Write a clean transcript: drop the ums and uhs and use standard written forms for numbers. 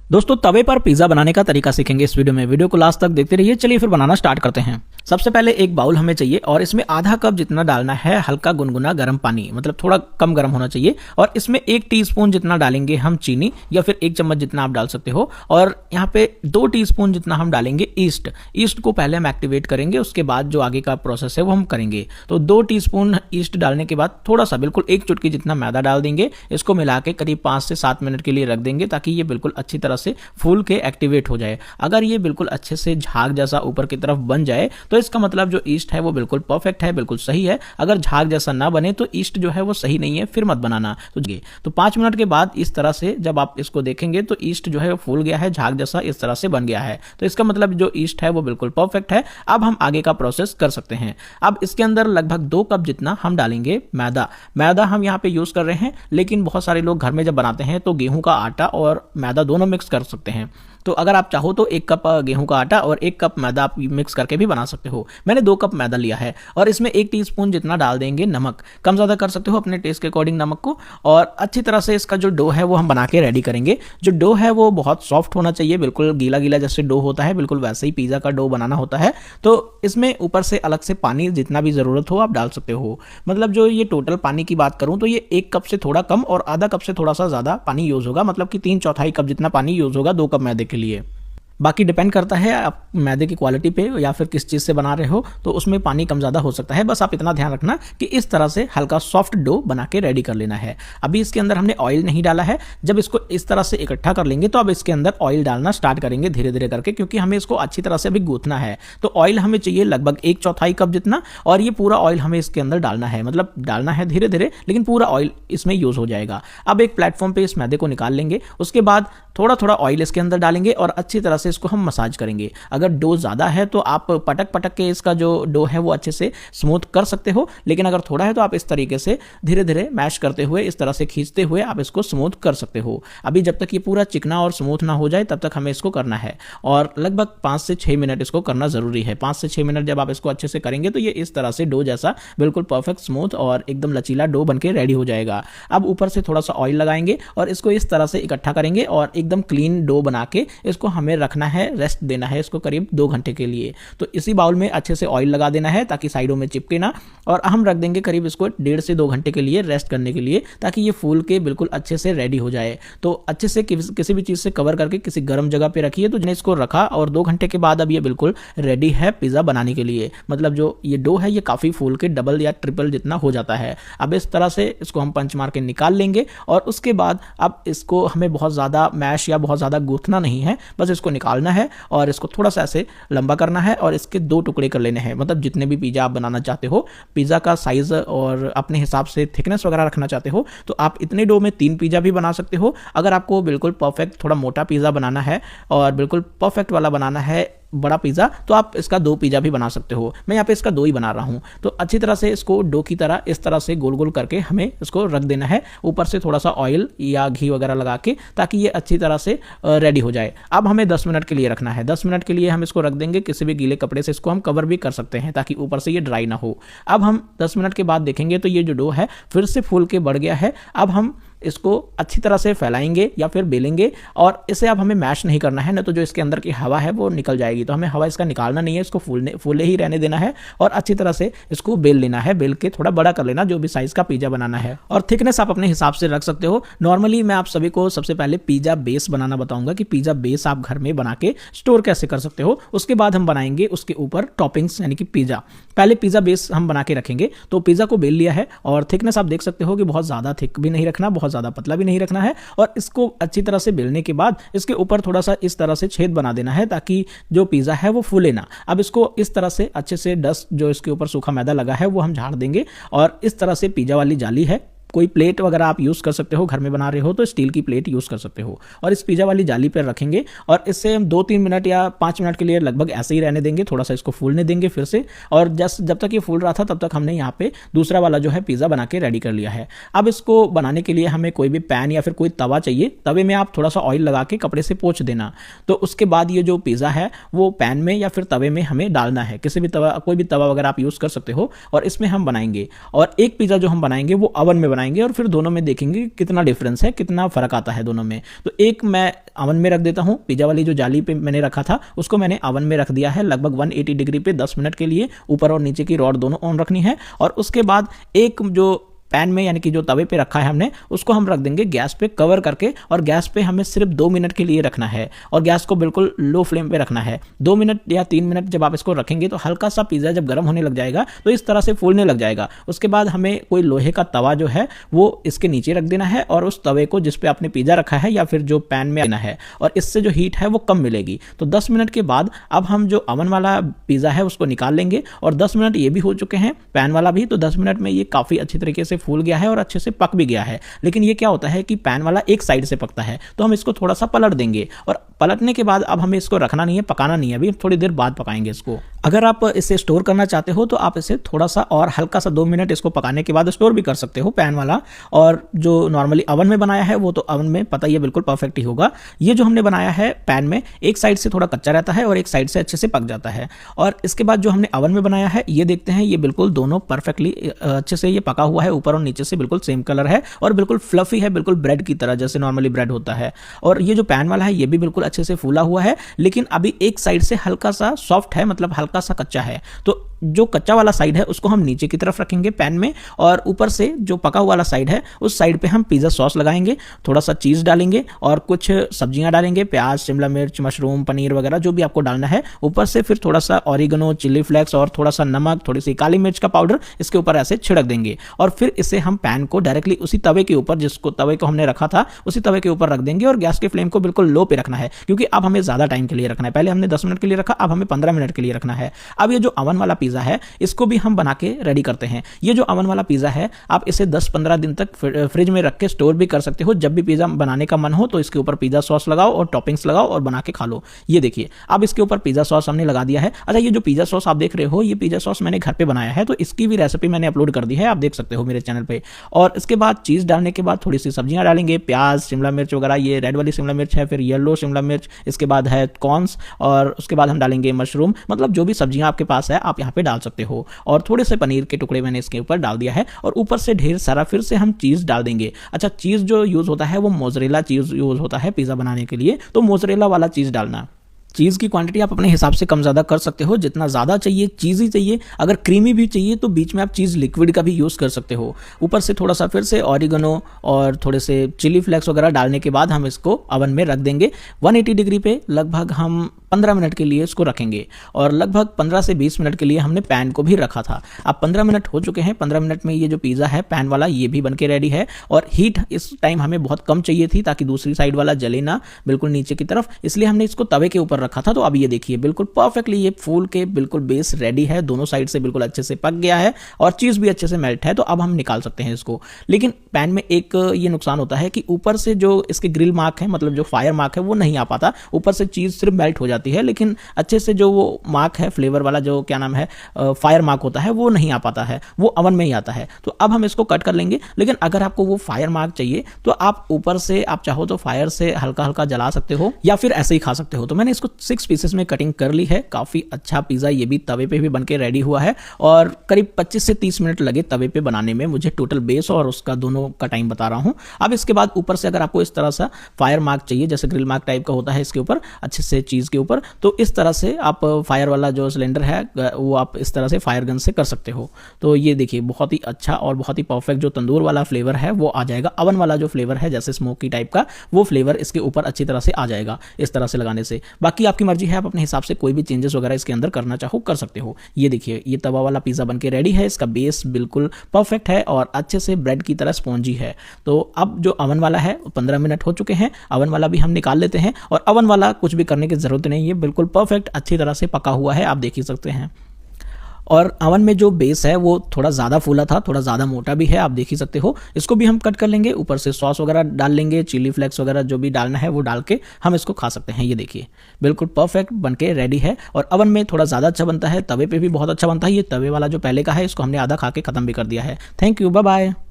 दोस्तों तवे पर पिज्जा बनाने का तरीका सीखेंगे इस वीडियो में। वीडियो को लास्ट तक देखते रहिए। चलिए फिर बनाना स्टार्ट करते हैं। सबसे पहले एक बाउल हमें चाहिए और इसमें आधा कप जितना डालना है हल्का गुनगुना गर्म पानी, मतलब थोड़ा कम गर्म होना चाहिए। और इसमें 1 टीस्पून जितना डालेंगे हम चीनी या फिर 1 चम्मच जितना आप डाल सकते हो। और यहाँ पे 2 टीस्पून जितना हम डालेंगे ईस्ट को पहले हम एक्टिवेट करेंगे, उसके बाद जो आगे का प्रोसेस है वो हम करेंगे। तो 2 टीस्पून ईस्ट डालने के बाद थोड़ा सा बिल्कुल 1 चुटकी जितना मैदा डाल देंगे। इसको मिला के करीब 5 से 7 मिनट के लिए रख देंगे ताकि ये बिल्कुल अच्छी तरह से फूल के एक्टिवेट हो जाए। अगर ये बिल्कुल अच्छे से झाग जैसा ऊपर की तरफ बन जाए तो इसका मतलब जो ईस्ट है वो बिल्कुल परफेक्ट है, बिल्कुल सही है। अगर झाग जैसा ना बने तो ईस्ट जो है वो सही नहीं है, फिर मत बनाना। तो 5 मिनट के बाद इस तरह से जब आप इसको देखेंगे तो ईस्ट जो है वो फूल गया है, झाग जैसा इस तरह से बन गया है। तो इसका मतलब जो ईस्ट है वो बिल्कुल परफेक्ट है। अब हम आगे का प्रोसेस कर सकते हैं। अब इसके अंदर लगभग 2 कप जितना हम डालेंगे मैदा हम यहाँ पे यूज कर रहे हैं, लेकिन बहुत सारे लोग घर में जब बनाते हैं तो गेहूं का आटा और मैदा दोनों मिक्स कर सकते हैं। तो अगर आप चाहो तो 1 कप गेहूं का आटा और 1 कप मैदा आप मिक्स करके भी बना सकते हो। मैंने 2 कप मैदा लिया है और इसमें 1 टीस्पून जितना डाल देंगे नमक। कम ज़्यादा कर सकते हो अपने टेस्ट के अकॉर्डिंग नमक को। और अच्छी तरह से इसका जो डो है वो हम बना के रेडी करेंगे। जो डो है वो बहुत सॉफ्ट होना चाहिए, बिल्कुल गीला गीला जैसे डो होता है बिल्कुल वैसे ही पिज़्ज़ा का डो बनाना होता है। तो इसमें ऊपर से अलग से पानी जितना भी ज़रूरत हो आप डाल सकते हो। मतलब जो ये टोटल पानी की बात करूँ तो ये 1 कप से थोड़ा कम और आधा कप से थोड़ा सा ज़्यादा पानी यूज़ होगा, मतलब कि 3/4 कप जितना पानी यूज़ होगा 2 कप मैदे के लिए। बाकी डिपेंड करता है आप मैदे की क्वालिटी पे या फिर किस चीज़ से बना रहे हो, तो उसमें पानी कम ज़्यादा हो सकता है। बस आप इतना ध्यान रखना कि इस तरह से हल्का सॉफ्ट डो बना के रेडी कर लेना है। अभी इसके अंदर हमने ऑयल नहीं डाला है। जब इसको इस तरह से इकट्ठा कर लेंगे तो अब इसके अंदर ऑयल डालना स्टार्ट करेंगे धीरे धीरे करके, क्योंकि हमें इसको अच्छी तरह से अभी गूंथना है। तो ऑयल हमें चाहिए लगभग 1/4 कप जितना, और ये पूरा ऑयल हमें इसके अंदर डालना है। मतलब डालना है धीरे धीरे, लेकिन पूरा ऑयल इसमें यूज हो जाएगा। अब एक प्लेटफॉर्म पे इस मैदे को निकाल लेंगे, उसके बाद थोड़ा थोड़ा ऑयल इसके अंदर डालेंगे और अच्छी तरह से इसको हम मसाज करेंगे। अगर डो ज़्यादा है तो आप पटक पटक के इसका जो डो है वो अच्छे से स्मूथ कर सकते हो, लेकिन अगर थोड़ा है तो आप इस तरीके से धीरे धीरे मैश करते हुए इस तरह से खींचते हुए आप इसको स्मूथ कर सकते हो। अभी जब तक ये पूरा चिकना और स्मूथ ना हो जाए तब तक हमें इसको करना है, और लगभग 5 से 6 मिनट इसको करना ज़रूरी है। 5 से 6 मिनट जब आप इसको अच्छे से करेंगे तो ये इस तरह से डो जैसा बिल्कुल परफेक्ट स्मूथ और एकदम लचीला डो बन के रेडी हो जाएगा। अब ऊपर से थोड़ा सा ऑयल लगाएंगे और इसको इस तरह से इकट्ठा करेंगे और एकदम क्लीन डो बना के इसको हमें रखना है, रेस्ट देना है इसको करीब 2 घंटे के लिए। तो इसी बाउल में अच्छे से ऑयल लगा देना है ताकि साइडों में चिपके ना, और हम रख देंगे करीब इसको 1.5 से 2 घंटे के लिए रेस्ट करने के लिए, ताकि ये फूल के बिल्कुल अच्छे से रेडी हो जाए। तो अच्छे से किसी भी चीज़ से कवर करके किसी गर्म जगह पे रखिए। तो मैंने इसको रखा और 2 घंटे के बाद अब ये बिल्कुल रेडी है पिज़्ज़ा बनाने के लिए। मतलब जो ये डो है ये काफ़ी फूल के डबल या ट्रिपल जितना हो जाता है। अब इस तरह से इसको हम पंच मार के निकाल लेंगे, और उसके बाद अब इसको हमें बहुत ज़्यादा मैश या बहुत ज़्यादा गूंथना नहीं है, बस इसको निकालना है और इसको थोड़ा सा ऐसे लंबा करना है और इसके 2 टुकड़े कर लेने हैं। मतलब जितने भी पिज़्ज़ा आप बनाना चाहते हो, पिज़्ज़ा का साइज़ और अपने हिसाब से थिकनेस वगैरह रखना चाहते हो तो आप इतने डो में 3 पिज़्ज़ा भी बना सकते हो। अगर आपको बिल्कुल परफेक्ट थोड़ा मोटा पिज़्ज़ा बनाना है और बिल्कुल परफेक्ट वाला बनाना है बड़ा पिज़्ज़ा, तो आप इसका 2 पिज़्ज़ा भी बना सकते हो। मैं यहाँ पे इसका 2 ही बना रहा हूँ। तो अच्छी तरह से इसको डो की तरह इस तरह से गोल गोल करके हमें इसको रख देना है, ऊपर से थोड़ा सा ऑयल या घी वगैरह लगा के, ताकि ये अच्छी तरह से रेडी हो जाए। अब हमें 10 मिनट के लिए रखना है। 10 मिनट के लिए हम इसको रख देंगे। किसी भी गीले कपड़े से इसको हम कवर भी कर सकते हैं ताकि ऊपर से ये ड्राई ना हो। अब हम 10 मिनट के बाद देखेंगे तो ये जो डो है फिर से फूल के बढ़ गया है। अब हम इसको अच्छी तरह से फैलाएंगे या फिर बेलेंगे, और इसे अब हमें मैश नहीं करना है, नहीं तो जो इसके अंदर की हवा है वो निकल जाएगी। तो हमें हवा इसका निकालना नहीं है, इसको फूले ही रहने देना है और अच्छी तरह से इसको बेल लेना है। बेल के थोड़ा बड़ा कर लेना, जो भी साइज का पिज़्ज़ा बनाना है। और थिकनेस आप अपने हिसाब से रख सकते हो। नॉर्मली मैं आप सभी को सबसे पहले पिज़्ज़ा बेस बनाना बताऊंगा कि पिज़्ज़ा बेस आप घर में बना के स्टोर कैसे कर सकते हो। उसके बाद हम बनाएंगे उसके ऊपर टॉपिंग्स, यानी कि पिज़्ज़ा। पहले पिज़्ज़ा बेस हम बना के रखेंगे। तो पिज़्ज़ा को बेल लिया है और थिकनेस आप देख सकते हो कि बहुत ज़्यादा थिक भी नहीं रखना, बहुत ज़्यादा पतला भी नहीं रखना है। और इसको अच्छी तरह से बेलने के बाद इसके ऊपर थोड़ा सा इस तरह से छेद बना देना है ताकि जो पिज़्ज़ा है वो फूले ना। अब इसको इस तरह से अच्छे से डस्ट जो इसके ऊपर सूखा मैदा लगा है वो हम झाड़ देंगे, और इस तरह से पिज़्ज़ा वाली जाली है, कोई प्लेट वगैरह आप यूज़ कर सकते हो, घर में बना रहे हो तो स्टील की प्लेट यूज़ कर सकते हो, और इस पिज़्ज़ा वाली जाली पर रखेंगे और इससे हम 2-3 मिनट या 5 मिनट के लिए लगभग ऐसे ही रहने देंगे। थोड़ा सा इसको फूलने देंगे फिर से, और जब तक ये फूल रहा था तब तक हमने यहाँ पे दूसरा वाला जो है पिज़्ज़ा बना के रेडी कर लिया है। अब इसको बनाने के लिए हमें कोई भी पैन या फिर कोई तवा चाहिए। तवे में आप थोड़ा सा ऑयल लगा के कपड़े से पोंछ देना। तो उसके बाद ये जो पिज़्ज़ा है वो पैन में या फिर तवे में हमें डालना है। किसी भी तवा, कोई भी तवा वगैरह आप यूज़ कर सकते हो, और इसमें हम बनाएंगे। और एक पिज़्ज़ा जो हम बनाएंगे वो ओवन में बनाएंगे और फिर दोनों में देखेंगे कितना डिफरेंस है, कितना फ़र्क आता है दोनों में। तो एक मैं अवन में रख देता हूँ, पिज़्ज़ा वाली जो जाली पे मैंने रखा था उसको मैंने अवन में रख दिया है लगभग 180 डिग्री पे 10 मिनट के लिए। ऊपर और नीचे की रॉड दोनों ऑन रखनी है। और उसके बाद एक जो पैन में यानी कि जो तवे पे रखा है हमने, उसको हम रख देंगे गैस पे कवर करके, और गैस पे हमें सिर्फ 2 मिनट के लिए रखना है और गैस को बिल्कुल लो फ्लेम पे रखना है। 2 मिनट या 3 मिनट जब आप इसको रखेंगे तो हल्का सा पिज़्ज़ा जब गर्म होने लग जाएगा तो इस तरह से फूलने लग जाएगा। उसके बाद हमें कोई लोहे का तवा जो है वो इसके नीचे रख देना है और उस तवे को जिस पे आपने पिज़्ज़ा रखा है या फिर जो पैन में देना है, और इससे जो हीट है वो कम मिलेगी। तो 10 मिनट के बाद अब हम जो अवन वाला पिज़्ज़ा है उसको निकाल लेंगे, और 10 मिनट ये भी हो चुके हैं, पैन वाला भी। तो 10 मिनट में ये काफ़ी अच्छी तरीके से फूल गया है और अच्छे से पक भी गया है। लेकिन ये क्या होता है कि पैन वाला एक साइड से पकता है, तो हम इसको थोड़ा सा पलट देंगे, और पलटने के बाद अब हमें इसको रखना नहीं है, पकाना नहीं है, अभी थोड़ी देर बाद पकाएंगे इसको। अगर आप इसे स्टोर करना चाहते हो तो आप इसे थोड़ा सा और हल्का सा 2 मिनट इसको पकाने के बाद स्टोर भी कर सकते हो, पैन वाला। और जो नॉर्मली अवन में बनाया है वो तो अवन में पता ही है बिल्कुल परफेक्ट ही होगा। ये जो हमने बनाया है पैन में, एक साइड से थोड़ा कच्चा रहता है और एक साइड से अच्छे से पक जाता है। और इसके बाद जो हमने अवन में बनाया है ये देखते हैं, ये बिल्कुल दोनों परफेक्टली अच्छे से ये पका हुआ है, ऊपर और नीचे से बिल्कुल सेम कलर है और बिल्कुल फ्लफी है, बिल्कुल ब्रेड की तरह जैसे नॉर्मली ब्रेड होता है। और ये जो पैन वाला है ये भी बिल्कुल अच्छे से फूला हुआ है, लेकिन अभी एक साइड से हल्का सा सॉफ्ट है, मतलब हल्का सा कच्चा है। तो जो कच्चा वाला साइड है उसको हम नीचे की तरफ रखेंगे पैन में, और ऊपर से जो पका हुआ वाला साइड है उस साइड पे हम पिज़्ज़ा सॉस लगाएंगे, थोड़ा सा चीज़ डालेंगे और कुछ सब्जियां डालेंगे, प्याज, शिमला मिर्च, मशरूम, पनीर वगैरह जो भी आपको डालना है। ऊपर से फिर थोड़ा सा ऑरिगेनो, चिली फ्लेक्स और थोड़ा सा नमक, थोड़ी सी काली मिर्च का पाउडर इसके ऊपर ऐसे छिड़क देंगे। और फिर इसे हम पैन को डायरेक्टली उसी तवे के ऊपर, जिसको तवे को हमने रखा था उसी तवे के ऊपर रख देंगे, और गैस के फ्लेम को बिल्कुल लो पे रखना है, क्योंकि अब हमें ज़्यादा टाइम के लिए रखना है। पहले हमने 10 मिनट के लिए रखा, अब हमें 15 मिनट के लिए रखना है। अब ये जो अवन वाला पिज़्ज़ा है इसको भी हम बना के रेडी करते हैं। ये जो अवन वाला पिज़्ज़ा है आप इसे 10-15 दिन तक फ्रिज में रख के स्टोर भी कर सकते हो। जब भी पिज़्ज़ा बनाने का मन हो तो इसके ऊपर पिज़्ज़ा सॉस लगाओ और टॉपिंग्स लगाओ और बना के खा लो। ये देखिए अब इसके ऊपर पिज़्ज़ा सॉस हमने लगा दिया है। अच्छा, ये जो पिज़्ज़ा सॉस आप देख रहे हो, ये पिज़्ज़ा सॉस मैंने घर पे बनाया है, तो इसकी भी रेसिपी मैंने अपलोड कर दी है, आप देख सकते हो मेरे चैनल पे। और इसके बाद चीज़ डालने के बाद थोड़ी सी सब्जियां डालेंगे, प्याज, शिमला मिर्च वगैरह, ये रेड वाली शिमला मिर्च है, फिर येलो शिमला मिर्च, इसके बाद है कॉर्न्स, और उसके बाद हम डालेंगे मशरूम। मतलब जो भी सब्जियां आपके पास है आप यहाँ पे डाल सकते हो। और थोड़े से पनीर के टुकड़े मैंने इसके ऊपर डाल दिया है, और ऊपर से ढेर सारा फिर से हम चीज़ डाल देंगे। अच्छा, चीज़ जो यूज़ होता है वो मोज़रेला चीज़ यूज़ होता है पिज़्ज़ा बनाने के लिए, तो मोज़रेला वाला चीज़ डालना। चीज़ की क्वांटिटी आप अपने हिसाब से कम ज़्यादा कर सकते हो, जितना ज़्यादा चाहिए चीज़ ही चाहिए। अगर क्रीमी भी चाहिए तो बीच में आप चीज़ लिक्विड का भी यूज़ कर सकते हो। ऊपर से थोड़ा सा फिर से ऑरिगेनो और थोड़े से चिली फ्लेक्स वगैरह डालने के बाद हम इसको अवन में रख देंगे 180 डिग्री पे। लगभग हम 15 मिनट के लिए इसको रखेंगे, और लगभग 15 से 20 मिनट के लिए हमने पैन को भी रखा था। अब 15 मिनट हो चुके हैं। 15 मिनट में ये जो पिज़्ज़ा है पैन वाला ये भी बनके रेडी है, और हीट इस टाइम हमें बहुत कम चाहिए थी ताकि दूसरी साइड वाला जले ना बिल्कुल नीचे की तरफ, इसलिए हमने इसको तवे के ऊपर रखा था। तो अब ये देखिए बिल्कुल परफेक्टली ये फूल के बिल्कुल बेस रेडी है, दोनों साइड से बिल्कुल अच्छे से पक गया है और चीज़ भी अच्छे से मेल्ट है। तो अब हम निकाल सकते हैं इसको। लेकिन पैन में एक ये नुकसान होता है कि ऊपर से जो इसके ग्रिल मार्क है, मतलब जो फायर मार्क है वो नहीं आ पाता, ऊपर से चीज़ सिर्फ मेल्ट हो जाती है, लेकिन अच्छे से जो वो मार्क है फ्लेवर वाला, जो क्या नाम है फायर मार्क होता है, वो नहीं आ पाता है, वो अवन में ही आता है। तो अब हम इसको कट कर लेंगे। लेकिन अगर आपको वो फायर मार्क चाहिए तो आप ऊपर से आप चाहो तो फायर से हल्का हल्का जला सकते हो या फिर ऐसे ही खा सकते हो। तो मैंने इसको 6 पीसेस में कटिंग कर ली है। काफ़ी अच्छा पिज़्ज़ा ये भी तवे पे भी बनके रेडी हुआ है, और करीब 25 से 30 मिनट लगे तवे पे बनाने में मुझे, टोटल बेस और उसका दोनों का टाइम बता रहा हूँ। अब इसके बाद ऊपर से अगर आपको इस तरह सा फायर मार्क चाहिए, जैसे ग्रिल मार्क टाइप का होता है इसके ऊपर अच्छे से चीज़ के ऊपर, तो इस तरह से आप फायर वाला जो सिलेंडर है वो आप इस तरह से फायर गन से कर सकते हो। तो ये देखिए बहुत ही अच्छा और बहुत ही परफेक्ट जो तंदूर वाला फ्लेवर है वो आ जाएगा। अवन वाला जो फ्लेवर है जैसे स्मोकी टाइप का, वो फ्लेवर इसके ऊपर अच्छी तरह से आ जाएगा इस तरह से लगाने से। बाकी आपकी मर्जी है, आप अपने हिसाब से कोई भी चेंजेस वगैरह इसके अंदर करना चाहो कर सकते हो। ये देखिए ये तवा वाला पिज़्ज़ा बनके रेडी है, इसका बेस बिल्कुल परफेक्ट है और अच्छे से ब्रेड की तरह स्पॉन्जी है। तो अब जो अवन वाला है 15 मिनट हो चुके हैं, अवन वाला भी हम निकाल लेते हैं। और अवन वाला कुछ भी करने की ज़रूरत नहीं है, बिल्कुल परफेक्ट अच्छी तरह से पका हुआ है, आप देख ही सकते हैं। और अवन में जो बेस है वो थोड़ा ज़्यादा फूला था, थोड़ा ज़्यादा मोटा भी है, आप देख ही सकते हो। इसको भी हम कट कर लेंगे, ऊपर से सॉस वगैरह डाल लेंगे, चिली फ्लेक्स वगैरह जो भी डालना है वो डाल के हम इसको खा सकते हैं। ये देखिए बिल्कुल परफेक्ट बनके रेडी है। और अवन में थोड़ा ज़्यादा अच्छा बनता है, तवे पे भी बहुत अच्छा बनता है। ये तवे वाला जो पहले का है इसको हमने आधा खा के ख़त्म भी कर दिया है। Thank you, bye bye.